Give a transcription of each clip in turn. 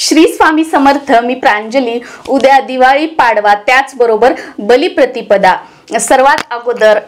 श्री स्वामी समर्थ। मी प्रांजली। उद्या दिवाळी पाडवा, त्याचबरोबर बलिप्रतिपदा। सर्वात अगोदर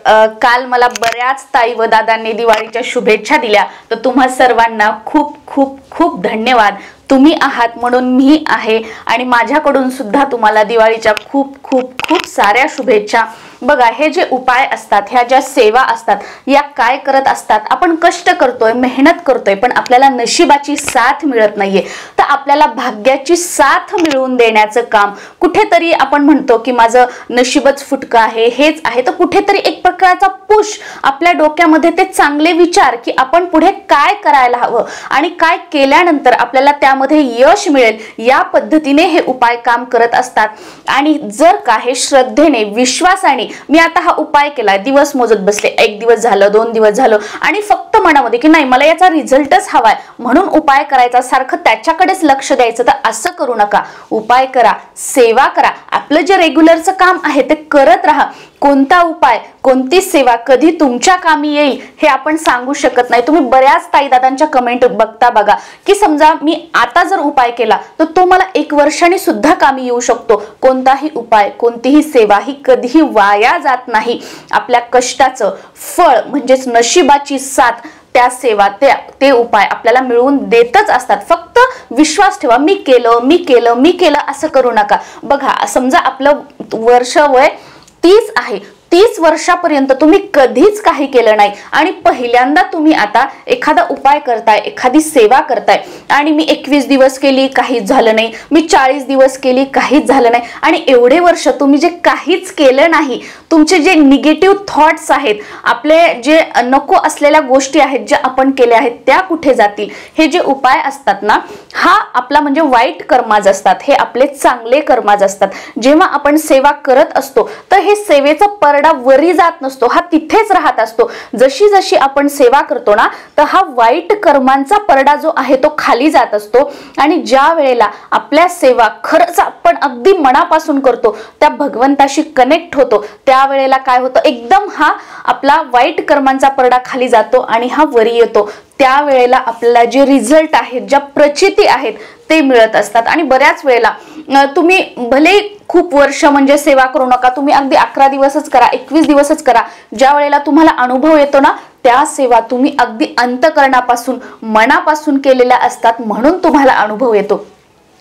काल मला बऱ्याच ताई व दादांनी दिवाळीच्या शुभेच्छा दिल्या, तर तुम्हा सर्वांना खूप खूप खूप धन्यवाद। तुम्ही आहात म्हणून मी आहे आणि माझ्याकडून सुद्धा तुम्हाला दिवाळीच्या खूप खूप खूप साऱ्या शुभेच्छा। बघा, हे जे उपाय असतात, ह्या ज्या सेवा असतात, या काय करत असतात, आपण कष्ट करतोय, मेहनत करतोय, पण आपल्याला नशिबाची साथ मिळत नाहीये। तर आपल्याला भाग्याची साथ मिळवून देण्याचं काम कुठेतरी आपण म्हणतो की माझं नशीबच फुटकं आहे, हेच आहे, तर कुठेतरी एक प्रकारचा पुश आपल्या डोक्यामध्ये ते चांगले विचार की आपण पुढे काय करायला हवं आणि काय केल्यानंतर आपल्याला त्यामध्ये यश मिळेल, या पद्धतीने हे उपाय काम करत असतात। आणि जर का हे श्रद्धेने, विश्वासाने मी आता हा उपाय केला, दिवस मोजत बसले, 1 दिवस झालं, 2 दिवस झालं आणि फक्त मनामध्ये की नाही मला याचा रिझल्टच हवाय म्हणून उपाय करायचा, सारखं त्याच्याकडेच लक्ष द्यायचं, तर असं करू नका। उपाय करा, सेवा करा, आपलं जे रेग्युलरचं काम आहे ते करत राहा। कोणता उपाय, कोणती सेवा कधी तुमच्या कामी येईल हे आपण सांगू शकत नाही। तुम्ही बऱ्याच ताई दादांच्या कमेंट बघता बघा की समजा मी आता जर उपाय केला तर तो मला 1 वर्षाने सुद्धा कामी येऊ शकतो। कोणताही उपाय, कोणतीही सेवा ही कधीही वाया जात नाही। आपल्या कष्टाचं फळ म्हणजेच नशिबाची साथ त्या सेवा, ते उपाय आपल्याला मिळवून देतच असतात। फक्त विश्वास ठेवा, मी केलं असं करू नका। बघा, समजा आपलं वर्ष वय 30 आहे, 30 वर्षापर्यंत तुम्ही कधीच काही केलं नाही आणि पहिल्यांदा तुम्ही आता एखादा उपाय करताय, एखादी सेवा करताय आणि मी 21 दिवस केली, काहीच झालं नाही, मी 40 दिवस केली, काहीच झालं नाही आणि एवढे वर्ष तुम्ही जे काहीच केलं नाही, तुमचे जे निगेटिव्ह थॉट्स आहेत, आपले जे नको असलेल्या गोष्टी आहेत ज्या आपण केल्या आहेत, त्या कुठे जातील? हे जे उपाय असतात ना, हा आपला म्हणजे वाईट कर्माज असतात, हे आपले चांगले कर्माज असतात। जेव्हा आपण सेवा करत असतो तर हे सेवेचा परडा वरी जात नसतो, हा तिथेच राहत असतो। जशी जशी आपण सेवा करतो ना, तर हा वाईट कर्मांचा परडा जो आहे तो खाली जात असतो आणि ज्या वेळेला आपल्या सेवा खरंच आपण अगदी मनापासून करतो, त्या भगवंताशी कनेक्ट होतो, त्यावेळेला काय होतं, एकदम हा आपला वाईट कर्मांचा परडा खाली जातो आणि हा वरी येतो। त्यावेळेला आपल्याला जे रिझल्ट आहेत, ज्या प्रचिती आहेत ते मिळत असतात। आणि बऱ्याच वेळेला तुम्ही भले खूप वर्ष म्हणजे सेवा करू नका, तुम्ही अगदी 11 दिवसच करा, 21 दिवसच करा, ज्या वेळेला तुम्हाला अनुभव येतो ना, त्या सेवा तुम्ही अगदी अंतःकरणापासून, मनापासून केलेल्या असतात म्हणून तुम्हाला अनुभव येतो।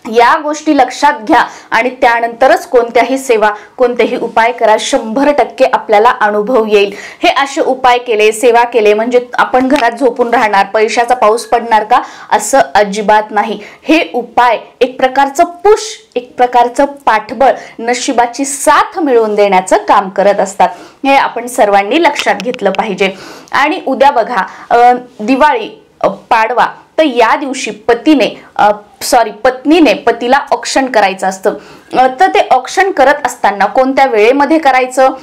या गोष्टी लक्षात घ्या आणि त्यानंतरच कोणत्याही सेवा, कोणतेही उपाय करा, 100% आपल्याला अनुभव येईल। हे असे उपाय केले, सेवा केले म्हणजे आपण घरात झोपून राहणार, पैशाचा पाऊस पडणार का? असं अजिबात नाही। हे उपाय एक प्रकारचं पुश, एक प्रकारचं पाठबळ, नशिबाची साथ मिळवून देण्याचं काम करत असतात। हे आपण सर्वांनी लक्षात घेतलं पाहिजे। आणि उद्या बघा दिवाळी पाडवा, तर या दिवशी पत्नीने पतीला औक्षण करायचं असतं। तर ते औक्षण करत असताना कोणत्या वेळेमध्ये करायचं,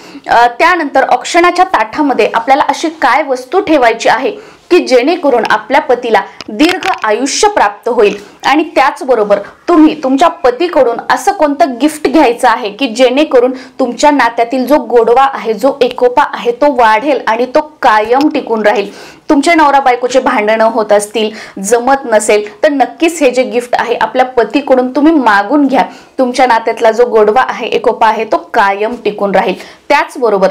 त्यानंतर औक्षणाच्या ताटामध्ये आपल्याला अशी काय वस्तू ठेवायची आहे की जेणेकरून आपल्या पतीला दीर्घ आयुष्य प्राप्त होईल। आणि त्याचबरोबर तुम्ही तुमच्या पतीकडून असं कोणतं गिफ्ट घ्यायचं आहे की जेणेकरून तुमच्या नात्यातील जो गोडवा आहे, जो एकोपा आहे, तो वाढेल आणि तो कायम टिकून राहील। तुमच्या नवरा बायकोचे भांडणं होत असतील, जमत नसेल, तर नक्कीच हे जे गिफ्ट आहे आपल्या पतीकडून तुम्ही मागून घ्या। तुमच्या नात्यातला जो गोडवा आहे, एकोपा आहे, तो कायम टिकून राहील। त्याचबरोबर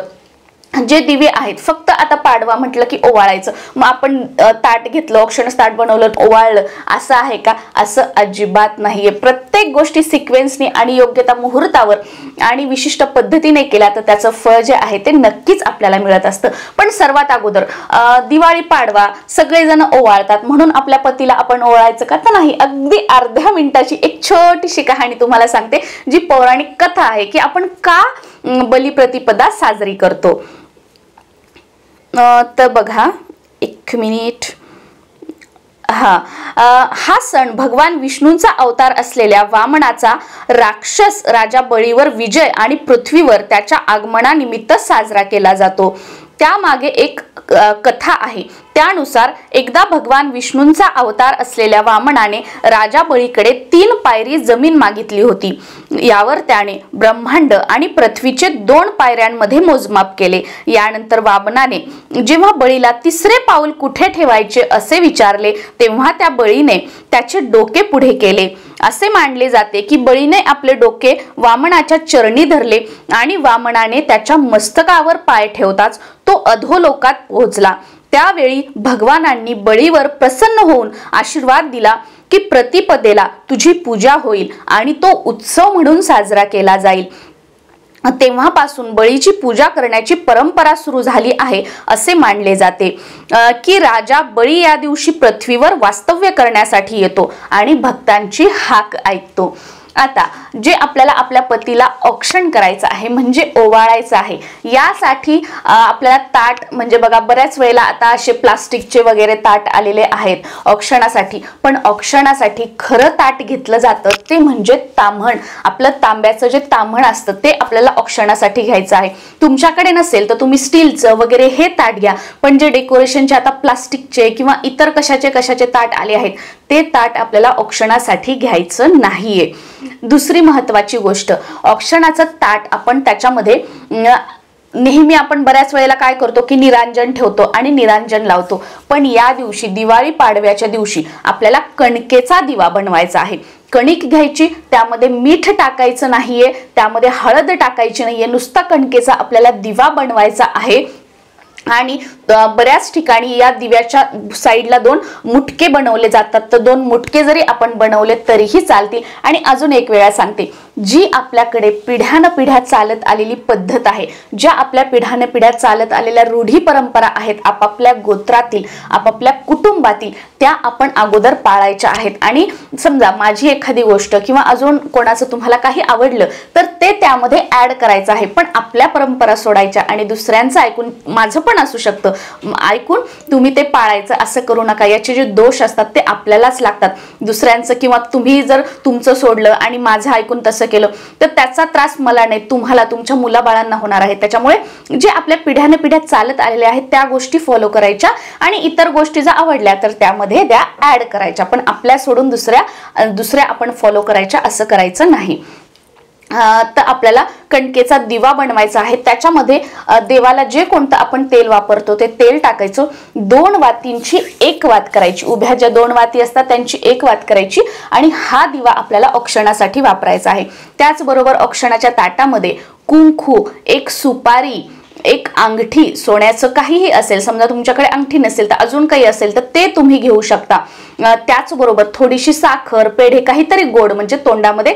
जे दिवे आहेत, फक्त आता पाडवा म्हटलं की ओवाळायचं, मग आपण ताट घेतलं, औक्षणाचं ताट बनवलं, ओवाळलं, असं आहे का? असं अजिबात नाहीये। प्रत्येक गोष्टी सिक्वेन्सने आणि योग्यता मुहूर्तावर आणि विशिष्ट पद्धतीने केल्या तर त्याचं फळ जे आहे ते नक्कीच आपल्याला मिळत असतं। पण सर्वात अगोदर दिवाळी पाडवा सगळेजण ओवाळतात म्हणून आपल्या पतीला आपण ओवाळायचं का? तर नाही। अगदी अर्ध्या मिनिटाची एक छोटीशी कहाणी तुम्हाला सांगते, जी पौराणिक कथा आहे की आपण का बलिप्रतिपदा साजरी करतो। तर बघा, 1 मिनिट। हा सण भगवान विष्णूंचा अवतार असलेल्या वामनाचा राक्षस राजा बळीवर विजय आणि पृथ्वीवर त्याच्या आगमनानिमित्त साजरा केला जातो। त्यामागे एक कथा आहे। त्यानुसार एकदा भगवान विष्णूंचा अवतार असलेल्या वामनाने राजा बळीकडे 3 पायरी जमीन मागितली होती। यावर त्याने ब्रह्मांड आणि पृथ्वीचे 2 पायऱ्यांमध्ये मोजमाप केले। यानंतर वामनाने जेव्हा बळीला 3रे पाऊल कुठे ठेवायचे असे विचारले, तेव्हा त्या बळीने त्याचे डोके पुढे केले असे मानले जाते की बळीने आपले डोके वामनाच्या चरणी धरले आणि वामनाने त्याच्या मस्तकावर पाय ठेवताच तो अधोलोकात पोहोचला। त्यावेळी भगवानांनी बळीवर प्रसन्न होऊन आशीर्वाद दिला की प्रतिपदेला तुझी पूजा होईल आणि तो उत्सव म्हणून साजरा केला जाईल। तेव्हापासून बळीची पूजा करण्याची परंपरा सुरू झाली आहे असे मानले जाते की राजा बळी या दिवशी पृथ्वीवर वास्तव्य करण्यासाठी येतो आणि भक्तांची हाक ऐकतो। आता जे आपल्याला आपल्या पतीला औक्षण करायचं आहे म्हणजे ओवाळायचं आहे, यासाठी आपल्याला ताट म्हणजे बघा बऱ्याच वेळेला आता असे प्लास्टिकचे वगैरे ताट आलेले आहेत औक्षणासाठी, पण औक्षणासाठी खरं ताट घेतलं जातं ते म्हणजे ताम्हण। आपलं तांब्याचं जे ताम्हण असतं ते आपल्याला औक्षणासाठी घ्यायचं आहे। तुमच्याकडे नसेल तर तुम्ही स्टीलचं वगैरे हे ताट घ्या, पण जे डेकोरेशनचे आता प्लास्टिकचे किंवा इतर कशाचे ताट आले आहेत ते ताट आपल्याला औक्षणासाठी घ्यायचं नाहीये। दुसरी महत्त्वाची गोष्ट, औक्षणाचं ताट आपण त्याच्यामध्ये नेहमी आपण बऱ्याच वेळेला काय करतो की निरांजन ठेवतो आणि निरांजन लावतो, पण या दिवशी दिवाळी पाडव्याच्या दिवशी आपल्याला कणकेचा दिवा बनवायचा आहे। कणिक घ्यायची, त्यामध्ये मीठ टाकायचं नाहीये, त्यामध्ये हळद टाकायची नाहीये, नुसता कणकेचा आपल्याला दिवा बनवायचा आहे। आणि बऱ्याच ठिकाणी या दिव्याच्या साईडला 2 मुटके बनवले जातात, तर 2 मुटके जरी आपण बनवले तरीही चालतील। आणि अजून एक वेळा सांगते, जी आपल्याकडे पिढ्यानपिढ्या चालत आलेली पद्धत आहे, ज्या आपल्या पिढ्यानपिढ्या चालत आलेल्या रूढी परंपरा आहेत आपापल्या गोत्रातील आपापल्या कुटुंबातील, त्या आपण अगोदर पाळायच्या आहेत। आणि समजा माझी एखादी गोष्ट किंवा अजून कोणाचं तुम्हाला काही आवडलं तर ते त्यामध्ये ऍड करायचं आहे, पण आपल्या परंपरा सोडायच्या आणि दुसऱ्यांचं ऐकून, माझं पण असू शकतं, ऐकून तुम्ही ते पाळायचं असं करू नका। याचे जे दोष असतात ते आपल्यालाच लागतात। दुसऱ्यांचं किंवा तुम्ही जर तुमचं सोडलं आणि माझं ऐकून तसं केलं तर त्याचा त्रास मला नाही, तुम्हाला तुमच्या मुलाबाळांना होणार आहे। त्याच्यामुळे जे आपल्या पिढ्यानपिढ्या चालत आलेल्या आहेत त्या गोष्टी फॉलो करायच्या आणि इतर गोष्टी जर आवडल्या तर त्यामध्ये त्या ऍड करायच्या, पण आपल्या सोडून दुसऱ्या आपण फॉलो करायच्या असं करायचं नाही। तर आपल्याला कणकेचा दिवा बनवायचा आहे। त्याच्यामध्ये देवाला जे कोणतं आपण तेल वापरतो ते तेल टाकायचं, 2 वातींची 1 वात करायची, उभ्या ज्या 2 वाती असतात त्यांची 1 वात करायची आणि हा दिवा आपल्याला औक्षणासाठी वापरायचा आहे। त्याचबरोबर औक्षणाच्या ताटामध्ये कुंकू, 1 सुपारी, 1 अंगठी, सोन्याचं काहीही असेल, समजा तुमच्याकडे अंगठी नसेल तर अजून काही असेल तर ते तुम्ही घेऊ शकता। त्याचबरोबर थोडीशी साखर, पेढे, काहीतरी गोड म्हणजे तोंडामध्ये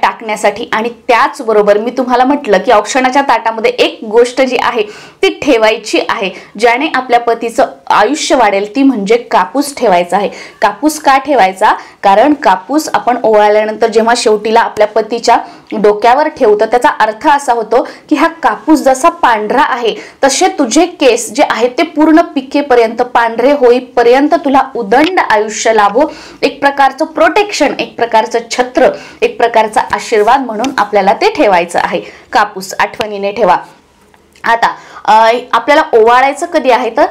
टाकण्यासाठी। आणि त्याचबरोबर मी तुम्हाला म्हटलं की औक्षणाच्या ताटामध्ये एक गोष्ट जी आहे ती ठेवायची आहे ज्याने आपल्या पतीचं आयुष्य वाढेल, ती म्हणजे कापूस ठेवायचा आहे। कापूस का ठेवायचा? कारण कापूस आपण ओवाळल्यानंतर जेव्हा शेवटीला आपल्या पतीच्या डोक्यावर ठेवतो त्याचा अर्थ असा होतो की हा कापूस जसा पांढरा आहे तसे तुझे केस जे आहेत ते पूर्ण पिकेपर्यंत पांढरे होईपर्यंत तुला उदंड आयुष्य लाभो। एक प्रकारचं प्रोटेक्शन, एक प्रकारचं छत्र, एक प्रकारचा आशीर्वाद म्हणून आपल्याला ते ठेवायचं आहे। कापूस आठवणीने ठेवा। आता आपल्याला ओवाळायचं कधी आहे तर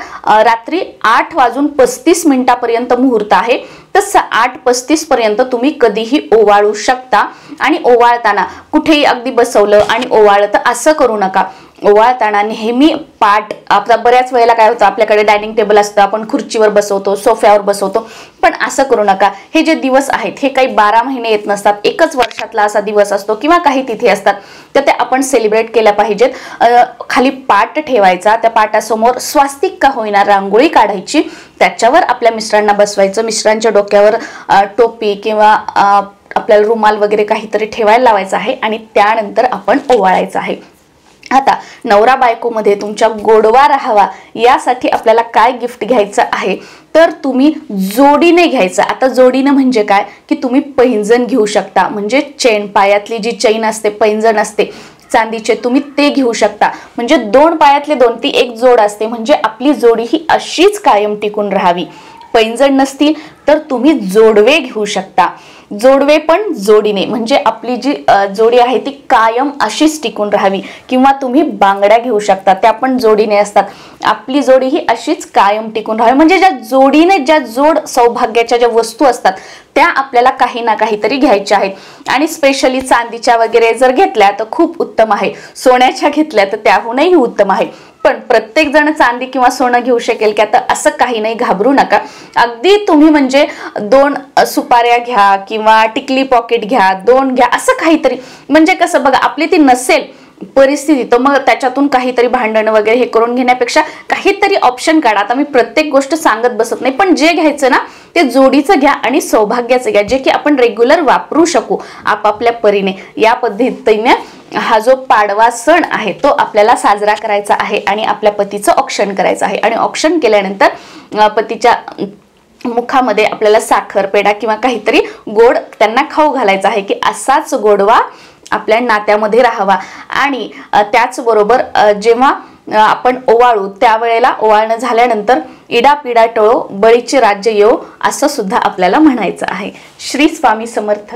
रात्री 8:35 पर्यंत मुहूर्त आहे, तर 8:35 पर्यंत तुम्ही कधीही ओवाळू शकता। आणि ओवाळताना कुठेही अगदी बसवलं आणि ओवाळलं तर असं करू नका। ओवाळताना नेहमी पाठ, आता बऱ्याच वेळेला काय होतं आपल्याकडे डायनिंग टेबल असतं, आपण खुर्चीवर बसवतो, सोफ्यावर बसवतो, पण असं करू नका। हे जे दिवस आहेत हे काही 12 महिने येत नसतात, एकच वर्षातला असा दिवस असतो किंवा काही तिथे असतात, तर ते आपण सेलिब्रेट केल्या पाहिजेत। खाली पाट ठेवायचा, त्या पाटासमोर स्वास्तिक का होईना रांगोळी काढायची, त्याच्यावर आपल्या मिस्टरांना बसवायचं, मिस्टरांच्या डोक्यावर टोपी किंवा आपल्याला रुमाल वगैरे काहीतरी ठेवायला लावायचं आहे आणि त्यानंतर आपण ओवाळायचं आहे। आता नवरा बायकोमध्ये तुमच्या गोडवा राहावा यासाठी आपल्याला काय गिफ्ट घ्यायचं आहे तर तुम्ही जोडीने घ्यायचं। आता जोडीने म्हणजे काय की तुम्ही पैंजण घेऊ शकता, म्हणजे चेन, पायातली जी चेन असते, पैंजण असते चांदीचे, तुम्ही ते घेऊ शकता। म्हणजे 2 पायातले 2 ती एक जोड असते, म्हणजे आपली जोडी ही अशीच कायम टिकून राहावी। पैंजण नसतील तर तुम्ही जोडवे घेऊ शकता, जोडवे पण जोडीने, म्हणजे आपली जी जोडी आहे ती कायम अशीच टिकून राहावी। किंवा तुम्ही बांगड्या घेऊ शकता, त्या पण जोडीने असतात, आपली जोडी ही अशीच कायम टिकून राहावी। म्हणजे ज्या जोडीने ज्या जोड सौभाग्याच्या ज्या वस्तू असतात त्या आपल्याला काही ना काहीतरी घ्यायच्या आहेत। आणि स्पेशली चांदीच्या वगैरे जर घेतल्या तर खूप उत्तम आहे, सोन्याच्या घेतल्या तर त्याहूनही उत्तम आहे। पण प्रत्येक जण चांदी किंवा सोनं घेऊ शकेल की आता असं काही नाही, घाबरू नका. अगदी तुम्ही म्हणजे 2 सुपाऱ्या घ्या किंवा टिकली पॉकेट घ्या, 2 घ्या, असं काहीतरी. म्हणजे कसं बघा, आपली ती नसेल परिस्थिती तर मग त्याच्यातून काहीतरी भांडण वगैरे हे करून घेण्यापेक्षा काहीतरी ऑप्शन काढा. आता मी प्रत्येक गोष्ट सांगत बसत नाही, पण जे घ्यायचं ना ते जोडीचं घ्या आणि सौभाग्याचं घ्या, जे की आपण रेग्युलर वापरू शकू आपापल्या परीने. या पद्धतीने हा जो पाडवा सण आहे तो आपल्याला साजरा करायचा आहे आणि आपल्या पतीचं औक्षण करायचं आहे. आणि औक्षण केल्यानंतर पतीच्या मुखामध्ये आपल्याला साखर, पेढा किंवा काहीतरी गोड त्यांना खाऊ घालायचं आहे की असाच गोडवा आपल्या नात्यामध्ये राहावा. आणि त्याचबरोबर जेव्हा आपण ओवाळू त्यावेळेला ओवाळणं झाल्यानंतर इडापिडा टळो, बळीचे राज्य येवो, असं सुद्धा आपल्याला म्हणायचं आहे. श्री स्वामी समर्थ.